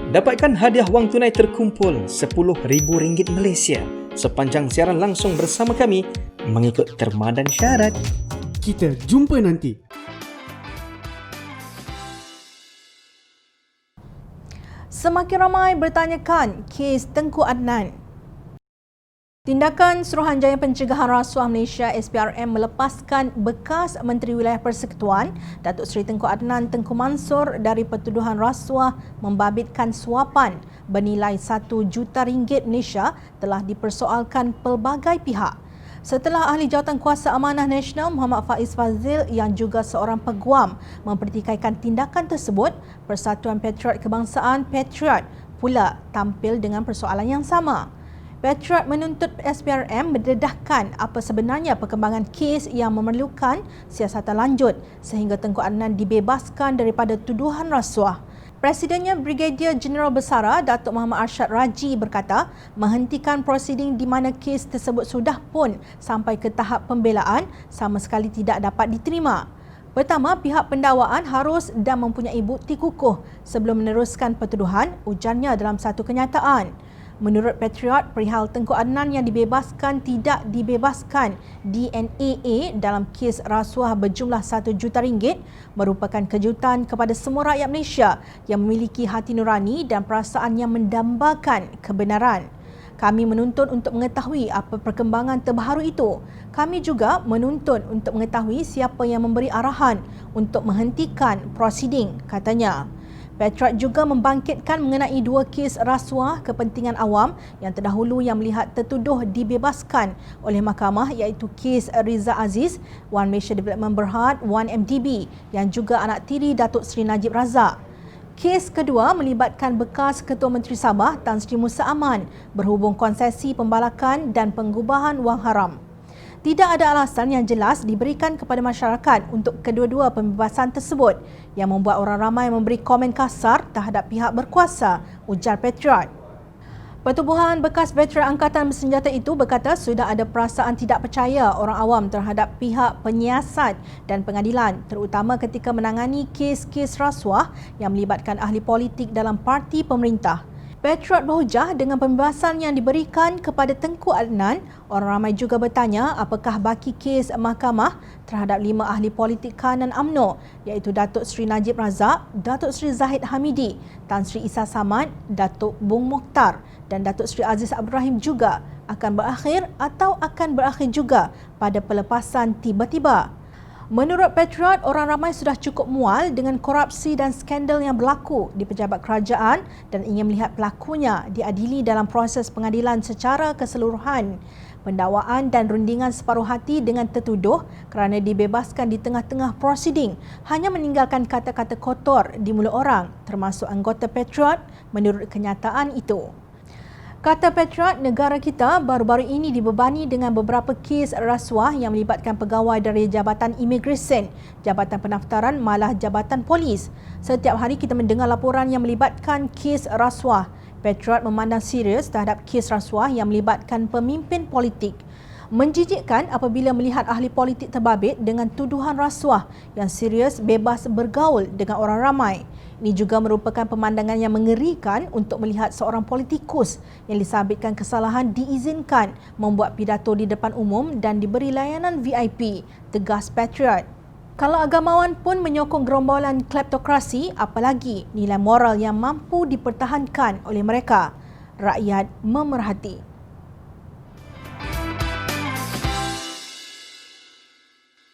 Dapatkan hadiah wang tunai terkumpul RM10,000 Malaysia sepanjang siaran langsung bersama kami mengikut terma dan syarat. Kita jumpa nanti. Semakin ramai bertanyakan kes Tengku Adnan. Tindakan Suruhanjaya Pencegahan Rasuah Malaysia SPRM melepaskan bekas Menteri Wilayah Persekutuan Datuk Seri Tengku Adnan Tengku Mansor dari pertuduhan rasuah membabitkan suapan bernilai RM1 juta Malaysia telah dipersoalkan pelbagai pihak. Setelah Ahli Jawatan Kuasa Amanah Nasional Muhammad Faiz Fazil yang juga seorang peguam mempertikaikan tindakan tersebut, Persatuan Patriot Kebangsaan Patriot pula tampil dengan persoalan yang sama. Patriot menuntut SPRM mendedahkan apa sebenarnya perkembangan kes yang memerlukan siasatan lanjut sehingga Tengku Adnan dibebaskan daripada tuduhan rasuah. Presidennya Brigadier Jeneral Bersara Datuk Muhammad Arsyad Raji berkata menghentikan prosiding di mana kes tersebut sudah pun sampai ke tahap pembelaan sama sekali tidak dapat diterima. Pertama, pihak pendakwaan harus dan mempunyai bukti kukuh sebelum meneruskan pertuduhan, ujarnya dalam satu kenyataan. Menurut Patriot, perihal Tengku Adnan yang dibebaskan tidak dibebaskan DNAA dalam kes rasuah berjumlah RM1 juta merupakan kejutan kepada semua rakyat Malaysia yang memiliki hati nurani dan perasaan yang mendambakan kebenaran. Kami menuntut untuk mengetahui apa perkembangan terbaru itu. Kami juga menuntut untuk mengetahui siapa yang memberi arahan untuk menghentikan prosiding, katanya. Patriot juga membangkitkan mengenai dua kes rasuah kepentingan awam yang terdahulu yang melihat tertuduh dibebaskan oleh mahkamah iaitu kes Riza Aziz, One Malaysia Development Berhad, One MDB yang juga anak tiri Datuk Seri Najib Razak. Kes kedua melibatkan bekas Ketua Menteri Sabah Tan Sri Musa Aman berhubung konsesi pembalakan dan pengubahan wang haram. Tidak ada alasan yang jelas diberikan kepada masyarakat untuk kedua-dua pembebasan tersebut yang membuat orang ramai memberi komen kasar terhadap pihak berkuasa, ujar Patriot. Pertubuhan bekas veteran Angkatan Bersenjata itu berkata sudah ada perasaan tidak percaya orang awam terhadap pihak penyiasat dan pengadilan terutama ketika menangani kes-kes rasuah yang melibatkan ahli politik dalam parti pemerintah. Patriot berhujah dengan pembebasan yang diberikan kepada Tengku Adnan, orang ramai juga bertanya apakah baki kes mahkamah terhadap 5 ahli politik kanan UMNO iaitu Datuk Seri Najib Razak, Datuk Seri Zahid Hamidi, Tan Sri Isa Samad, Datuk Bung Mokhtar dan Datuk Seri Aziz Abdul Rahim juga akan berakhir atau akan berakhir juga pada pelepasan tiba-tiba. Menurut Patriot, orang ramai sudah cukup mual dengan korupsi dan skandal yang berlaku di pejabat kerajaan dan ingin melihat pelakunya diadili dalam proses pengadilan secara keseluruhan. Pendakwaan dan rundingan separuh hati dengan tertuduh kerana dibebaskan di tengah-tengah prosiding hanya meninggalkan kata-kata kotor di mulut orang termasuk anggota Patriot menurut kenyataan itu. Kata Patriot, negara kita baru-baru ini dibebani dengan beberapa kes rasuah yang melibatkan pegawai dari Jabatan Imigresen, Jabatan Pendaftaran malah Jabatan Polis. Setiap hari kita mendengar laporan yang melibatkan kes rasuah. Patriot memandang serius terhadap kes rasuah yang melibatkan pemimpin politik. Menjijikkan apabila melihat ahli politik terbabit dengan tuduhan rasuah yang serius bebas bergaul dengan orang ramai. Ini juga merupakan pemandangan yang mengerikan untuk melihat seorang politikus yang disabitkan kesalahan diizinkan membuat pidato di depan umum dan diberi layanan VIP, tegas Patriot. Kalau agamawan pun menyokong gerombolan kleptokrasi, apalagi nilai moral yang mampu dipertahankan oleh mereka. Rakyat memerhati.